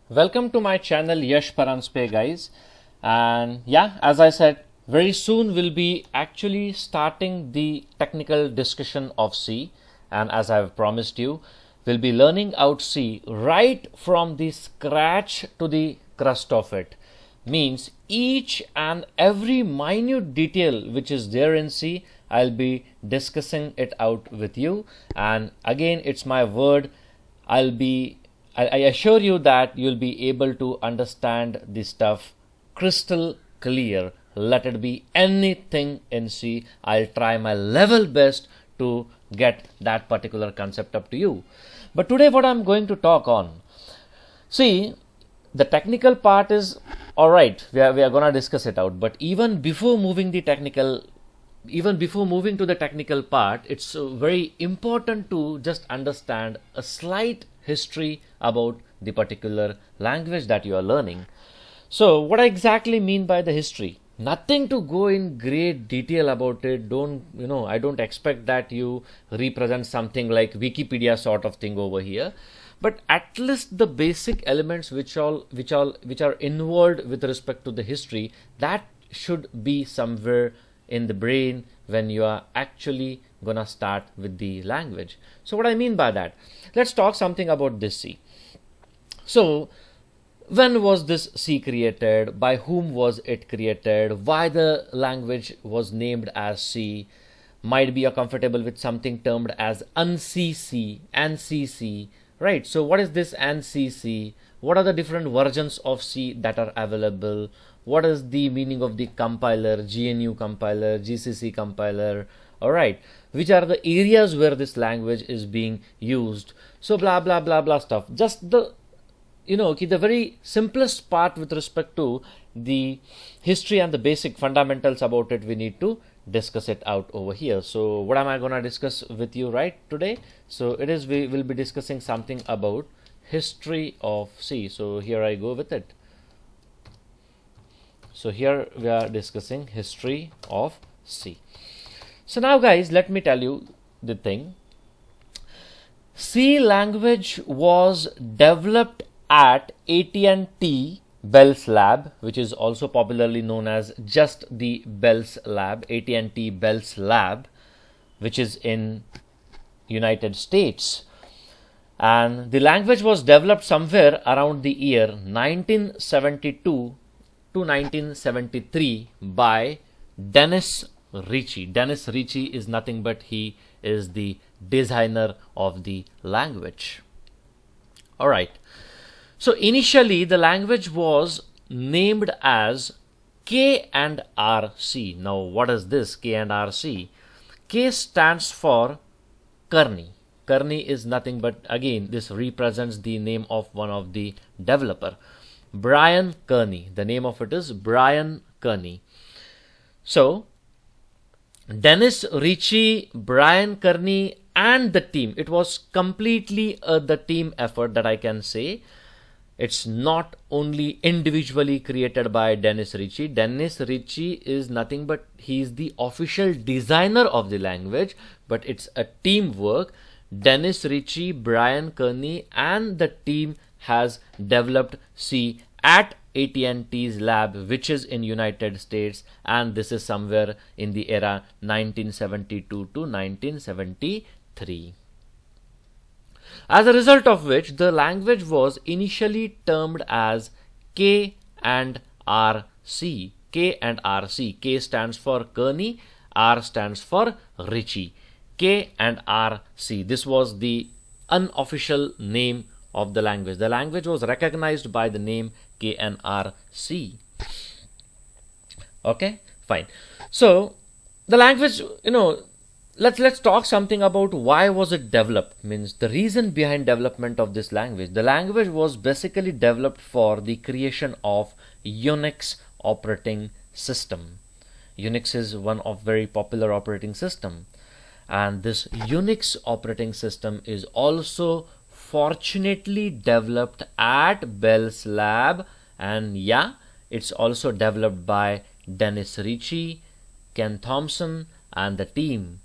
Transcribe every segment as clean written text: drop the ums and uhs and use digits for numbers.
Welcome to my channel Yash Paranspe, guys. And yeah, as I said, very soon we'll be actually starting the technical discussion of C. And as I've promised you, we'll be learning out C right from the scratch to the crust of it. Means each and every minute detail which is there in C, I'll be discussing it out with you. And again, it's my word, I assure you that you'll be able to understand this stuff crystal clear. Let it be anything in C. I'll try my level best to get that particular concept up to you. But today what I'm going to talk on, see, the technical part is all right. We are going to discuss it out. But even before moving to the technical part, it's very important to just understand a slight history about the particular language that you are learning. So what I exactly mean by the history? Nothing to go in great detail about it. I don't expect that you represent something like Wikipedia sort of thing over here. But at least the basic elements which are involved with respect to the history, that should be somewhere in the brain when you are actually gonna start with the language. So what I mean by that, let's talk something about this C. So when was this C created? By whom was it created? Why the language was named as C? Might be you're comfortable with something termed as ANSI, right? So what is this ANSI? What are the different versions of C that are available? What is the meaning of the compiler, GNU compiler, GCC compiler, all right, which are the areas where this language is being used, so blah blah blah blah stuff. Just the the very simplest part with respect to the history and the basic fundamentals about it, we need to discuss it out over here. So what am I going to discuss with you right today? So it is, we will be discussing something about history of C. So here I go with it. So here we are discussing history of C. So now guys, let me tell you the thing. C language was developed at AT&T Bell's Lab, which is also popularly known as just the Bell's Lab, AT&T Bell's Lab, which is in United States. And the language was developed somewhere around the year 1972 to 1973 by Dennis Ritchie. Dennis Ritchie is nothing but he is the designer of the language. All right. So initially the language was named as K and R C. Now what is this K and R C? K stands for Kearney. Kearney is nothing but, again, this represents the name of one of the developer, Brian Kearney. The name of it is Brian Kearney. So Dennis Ritchie, Brian Kearney and the team, it was completely the team effort that I can say. It's not only individually created by Dennis Ritchie. Dennis Ritchie is nothing but he's the official designer of the language, but it's a teamwork. Dennis Ritchie, Brian Kearney and the team has developed C at AT&T's lab, which is in United States, and this is somewhere in the era 1972 to 1973. As a result of which, the language was initially termed as K and R C. K and R C. K stands for Kearney, R stands for Ritchie. K and R C. This was the unofficial name of the language. The language was recognized by the name K and R C. Okay, fine. So the language, let's talk something about why was it developed. Means the reason behind development of this language. The language was basically developed for the creation of Unix operating system. Unix is one of very popular operating system, and this Unix operating system is also fortunately developed at Bell's Lab, and yeah, it's also developed by Dennis Ritchie, Ken Thompson and the team.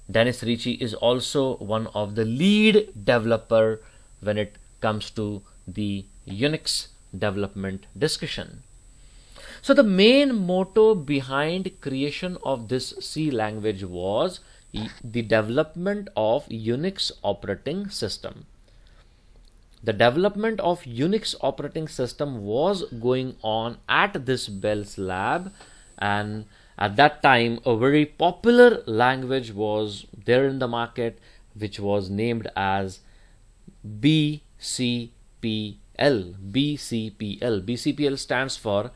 Dennis Ritchie is also one of the lead developer when it comes to the Unix development discussion. So the main motto behind creation of this C language was the development of Unix operating system. The development of Unix operating system was going on at this Bell's lab, and at that time a very popular language was there in the market, which was named as BCPL. BCPL stands for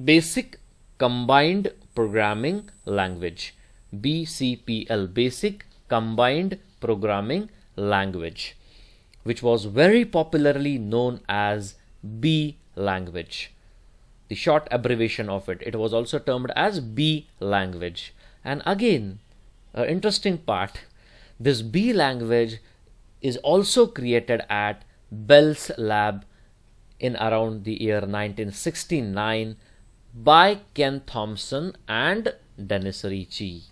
Basic Combined Programming Language. BCPL, Basic Combined Programming Language, which was very popularly known as B language. The short abbreviation of it. It was also termed as B language. And again, an interesting part, this B language is also created at Bell's lab in around the year 1969 by Ken Thompson and Dennis Ritchie.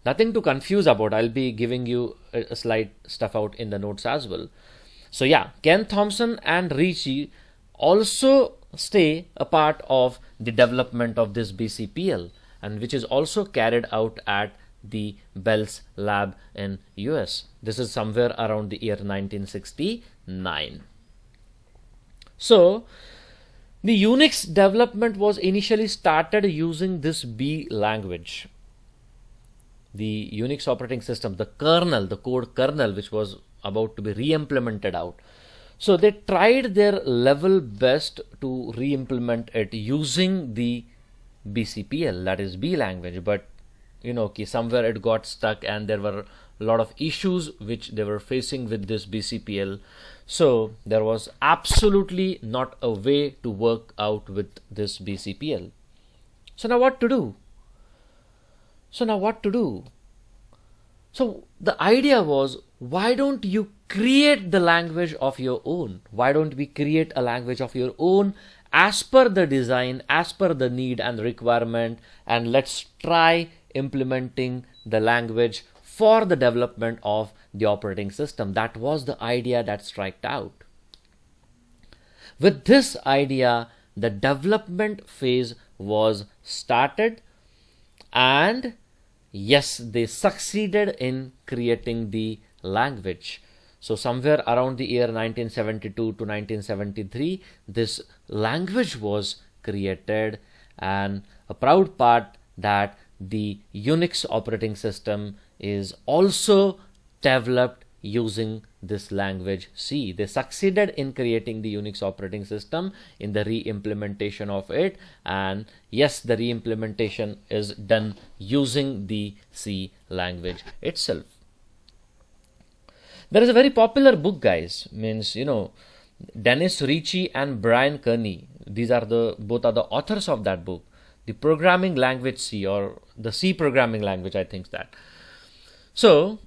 Nothing to confuse about. I'll be giving you a slide stuff out in the notes as well. So yeah, Ken Thompson and Ritchie also stay a part of the development of this BCPL, and which is also carried out at the Bell's lab in US. This is somewhere around the year 1969. So the Unix development was initially started using this B language. The Unix operating system, the kernel, the code kernel, which was about to be re-implemented out. So they tried their level best to re-implement it using the BCPL, that is B language, but somewhere it got stuck and there were a lot of issues which they were facing with this BCPL. So there was absolutely not a way to work out with this BCPL. So now what to do? So the idea was, why don't you create the language of your own? Why don't we create a language of your own as per the design, as per the need and requirement, and let's try implementing the language for the development of the operating system. That was the idea that struck out. With this idea, the development phase was started, and yes, they succeeded in creating the language. So somewhere around the year 1972 to 1973, this language was created, and a proud part that the Unix operating system is also developed using this language C. They succeeded in creating the Unix operating system in the re-implementation of it, and yes, the re-implementation is done using the C language itself. There is a very popular book, guys, Dennis Ritchie and Brian Kearney. These are both are the authors of that book, the programming language C, or the C programming language, I think that. So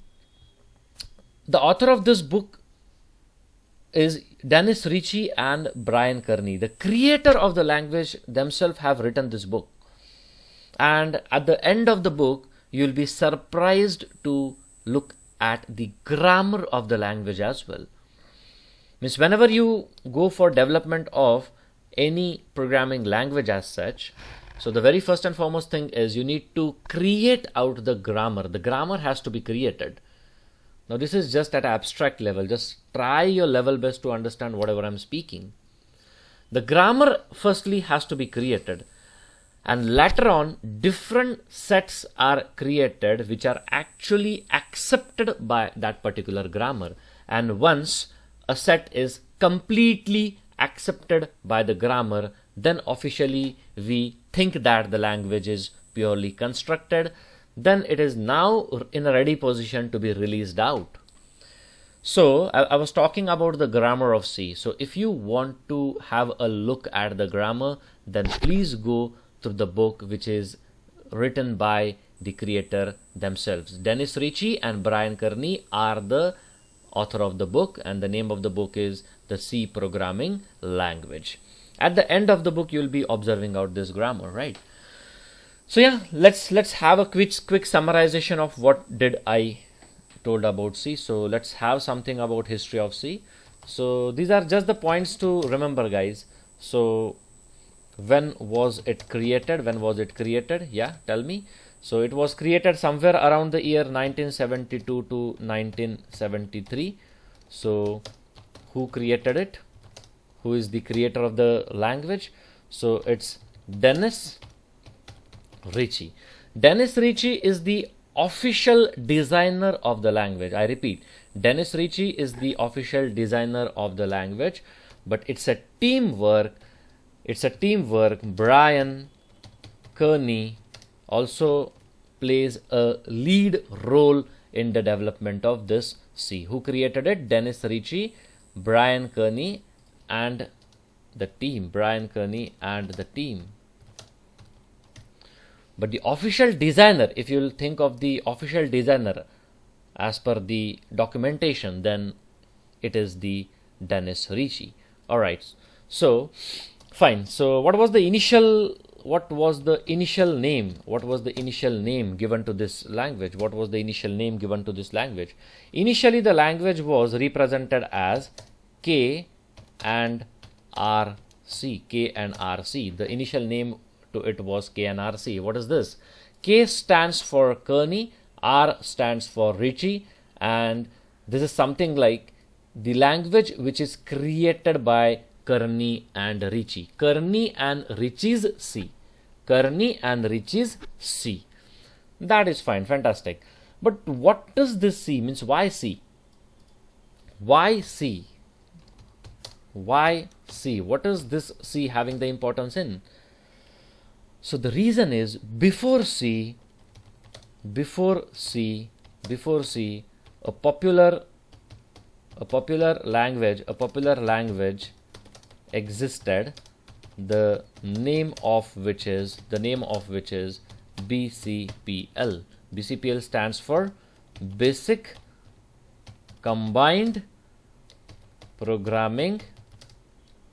the author of this book is Dennis Ritchie and Brian Kearney. The creator of the language themselves have written this book. And at the end of the book, you'll be surprised to look at the grammar of the language as well. Means whenever you go for development of any programming language as such, so the very first and foremost thing is you need to create out the grammar. The grammar has to be created. Now this is just at abstract level. Just try your level best to understand whatever I'm speaking. The grammar firstly has to be created, and later on different sets are created which are actually accepted by that particular grammar. And once a set is completely accepted by the grammar, then officially we think that the language is purely constructed. Then it is now in a ready position to be released out. So I was talking about the grammar of C. So if you want to have a look at the grammar, then please go through the book which is written by the creator themselves. Dennis Ritchie and Brian Kearney are the author of the book, and the name of the book is The C Programming Language. At the end of the book, you'll be observing out this grammar, right? So yeah, let's have a quick summarization of what did I told about C. So let's have something about history of C. so these are just the points to remember, guys. So when was it created? When was it created? Yeah, tell me. So it was created somewhere around the year 1972 to 1973. So who created it? Who is the creator of the language? So it's Dennis Ritchie. Dennis Ritchie is the official designer of the language. I repeat, Dennis Ritchie is the official designer of the language, but it's a teamwork. It's a teamwork. Brian Kearney also plays a lead role in the development of this C. Who created it? Dennis Ritchie, Brian Kearney, and the team. Brian Kearney and the team. But the official designer, if you'll think of the official designer as per the documentation, then it is the Dennis Ritchie. Alright, so fine. So what was the initial name? What was the initial name given to this language? What was the initial name given to this language? Initially the language was represented as K and RC. K and RC. The initial name to it was K and RC. What is this? K stands for Kearney, R stands for Ritchie, and this is something like the language which is created by Kearney and Ritchie. Kearney and Ritchie's C. Kearney and Ritchie's C. That is fine, fantastic. But what does this C means? Why C? Why C? Why C? What is this C having the importance in? So the reason is before C, a popular language existed, the name of which is BCPL. BCPL stands for Basic Combined Programming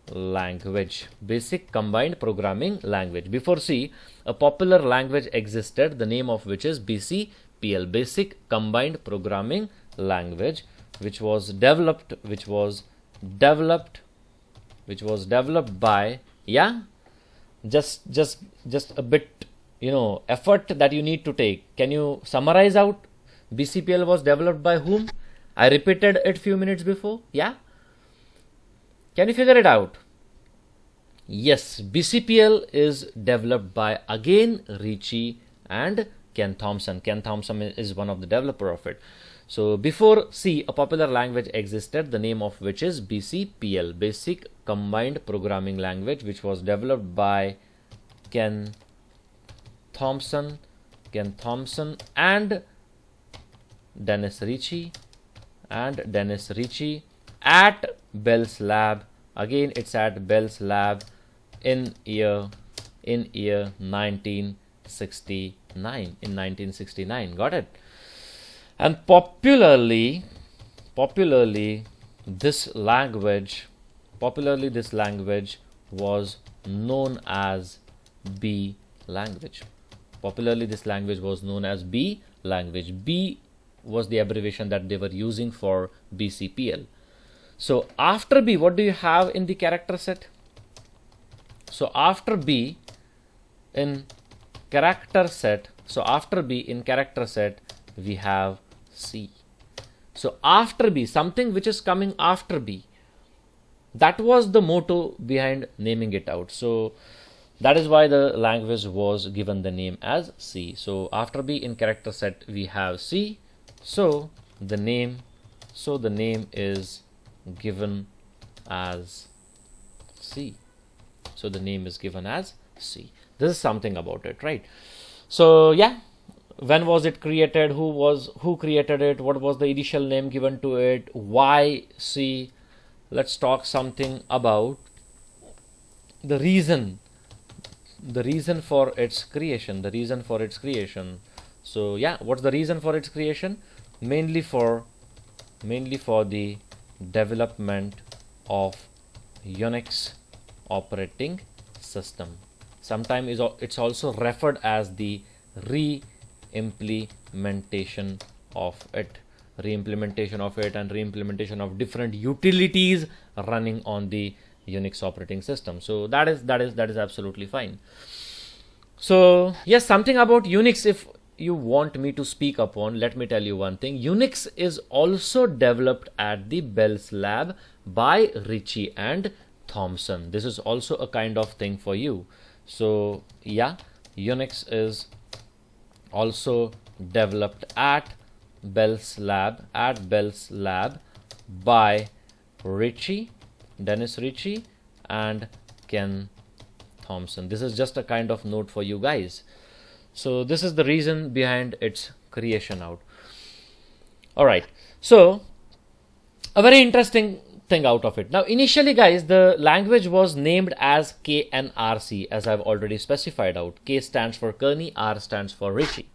Language. Basic Combined Programming Language. Before C, a popular language existed, the name of which is BCPL, Basic Combined Programming Language, which was developed by, yeah, just a bit, effort that you need to take. Can you summarize out? BCPL was developed by whom? I repeated it few minutes before. Yeah, can you figure it out? Yes, BCPL is developed by again Ritchie and Ken Thompson. Ken Thompson is one of the developer of it. So before C, a popular language existed, the name of which is BCPL, Basic Combined Programming Language, which was developed by Ken Thompson and Dennis Ritchie at Bell's Lab. Again, it's at Bell's Lab in year 1969. Got it? And popularly this language was known as B language. Popularly this language was known as B language. B was the abbreviation that they were using for BCPL. So after B, what do you have in the character set? So after B in character set, we have C. So after B, something which is coming after B, that was the motto behind naming it out. So that is why the language was given the name as C. So after B in character set we have C. So the name is given as C. So the name is given as C. This is something about it, right? So yeah, when was it created? Who created it? What was the initial name given to it? Why C? Let's talk something about the reason for its creation. So yeah, what's the reason for its creation? Mainly for the development of Unix operating system. Sometimes it's also referred as the re-implementation of it. re-implementation of it and re-implementation of different utilities running on the Unix operating system. So that is absolutely fine. So yes, something about Unix, if you want me to speak upon, let me tell you one thing. Unix is also developed at the Bell's lab by Ritchie and Thompson. This is also a kind of thing for you. So yeah, Unix is also developed at Bell's lab by Dennis Ritchie and Ken Thompson. This is just a kind of note for you guys. So this is the reason behind its creation out. Alright, so a very interesting thing out of it. Now initially guys, the language was named as KNRC, as I've already specified out. K stands for Kearney, R stands for Ritchie.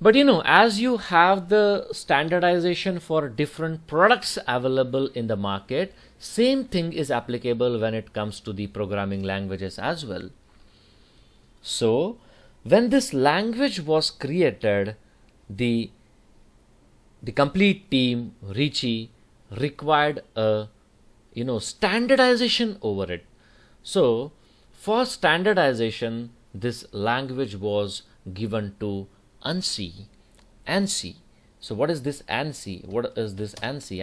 But you know, as you have the standardization for different products available in the market, same thing is applicable when it comes to the programming languages as well. So when this language was created, the complete team, Ritchie, required a standardization over it. So for standardization, this language was given to ANSI. So what is this ANSI? What is this ANSI?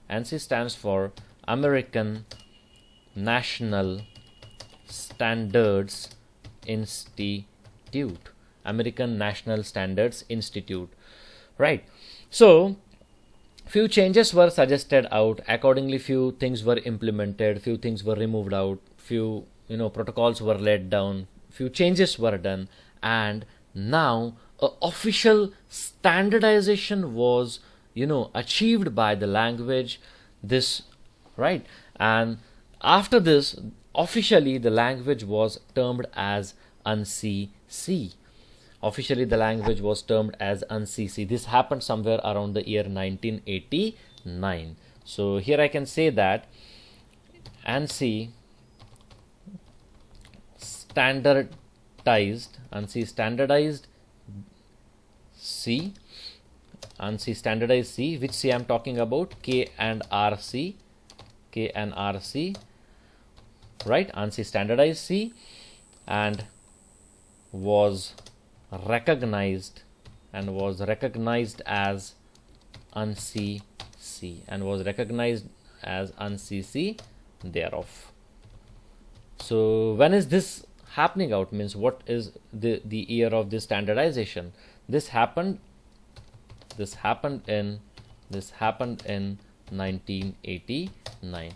ANSI stands for American National Standards Institute. American National Standards Institute. Right. So few changes were suggested out. Accordingly, few things were implemented, few things were removed out, few protocols were laid down, few changes were done, and now a official standardization was achieved by the language. This right, and after this, officially the language was termed as ANSI. Officially the language was termed as ANSI. This happened somewhere around the year 1989. So here I can say that ANSI standardized C, which C I'm talking about, KNRC, right? ANSI standardized C, and was recognized as ANSI thereof. So when is this happening out? Means what is the year of this standardization? This happened in 1989.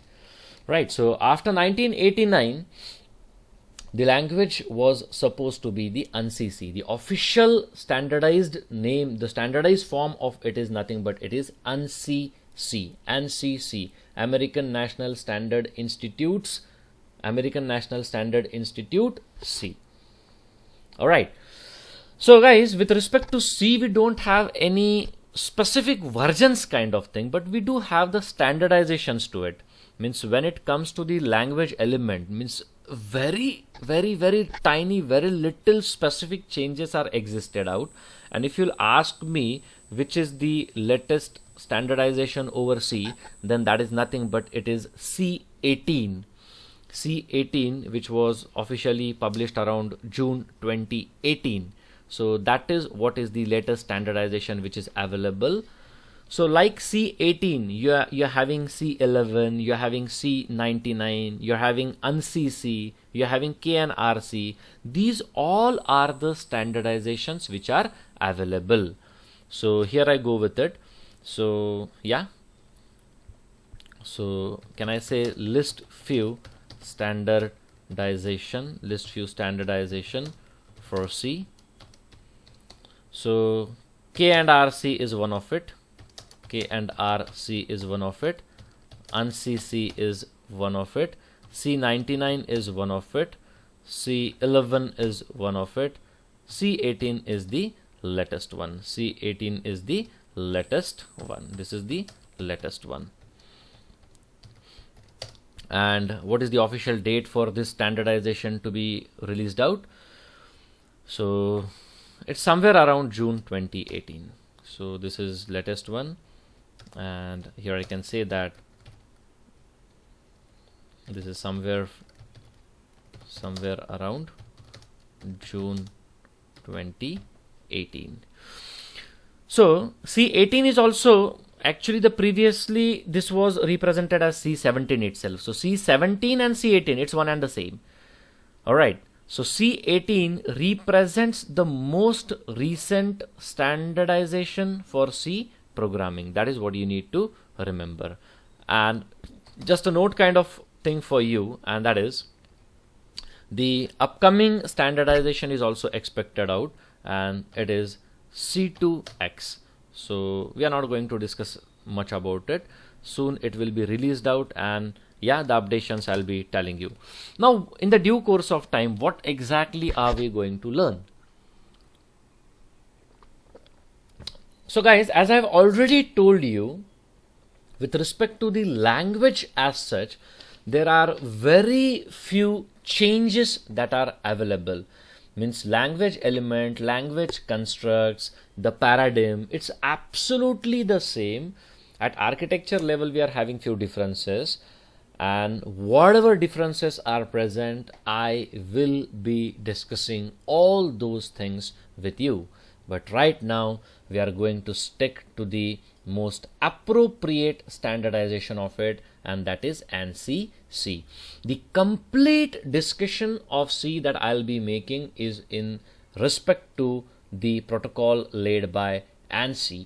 Right. So after 1989, the language was supposed to be the ANSI. The official standardized name, the standardized form of it is nothing but it is ANSI, American National Standard Institute C. Alright. So guys, with respect to C, we don't have any specific versions kind of thing, but we do have the standardizations to it. Means when it comes to the language element, means very tiny, very little specific changes are existed out. And if you'll ask me which is the latest standardization over C, then that is nothing but it is C18, which was officially published around June 2018. So that is what is the latest standardization which is available. So like C18, you're having C11, you're having C99, you're having ANSI, you're having KNRC. These all are the standardizations which are available. So here I go with it. So yeah. So can I say list few standardization for C. So K and RC is one of it. ANSI is one of it. C99 is one of it. C11 is one of it. C18 is the latest one. This is the latest one. And what is the official date for this standardization to be released out? So it's somewhere around June 2018. So this is latest one, and here I can say that this is somewhere around June 2018. So C18 is also actually the previously this was represented as C17 itself. So C17 and C18, it's one and the same. Alright, so C18 represents the most recent standardization for C programming. That is what you need to remember. And just a note kind of thing for you, and that is the upcoming standardization is also expected out, and it is C2X. So we are not going to discuss much about it. Soon it will be released out, and yeah, the updations I'll be telling you. Now in the due course of time, what exactly are we going to learn? So guys, as I've already told you, with respect to the language as such, there are very few changes that are available. Means language element, language constructs, the paradigm, it's absolutely the same. At architecture level, we are having few differences, and whatever differences are present, I will be discussing all those things with you. But right now we are going to stick to the most appropriate standardization of it, and that is ANSI C. The complete discussion of C that I'll be making is in respect to the protocol laid by ANSI,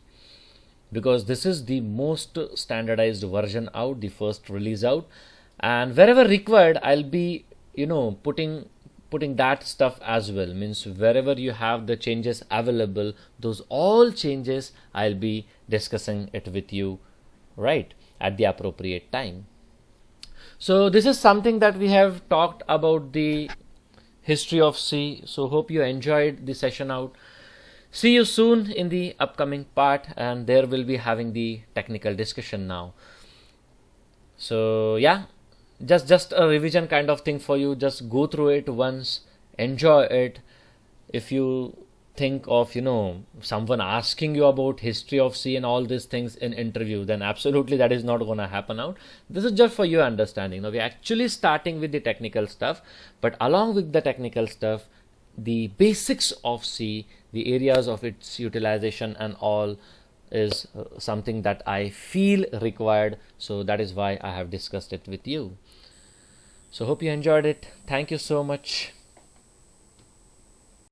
because this is the most standardized version out, the first release out, and wherever required I'll be putting that stuff as well. Means wherever you have the changes available, those all changes I'll be discussing it with you right at the appropriate time. So this is something that we have talked about the history of C. So hope you enjoyed the session out. See you soon in the upcoming part, and there will be having the technical discussion now. So yeah, just a revision kind of thing for you. Just go through it once, enjoy it. If you think of someone asking you about history of C and all these things in interview, then absolutely that is not going to happen out. This is just for your understanding. Now we're actually starting with the technical stuff, but along with the technical stuff, the basics of C, the areas of its utilization and all, is something that I feel required. So that is why I have discussed it with you. So hope you enjoyed it. Thank you so much.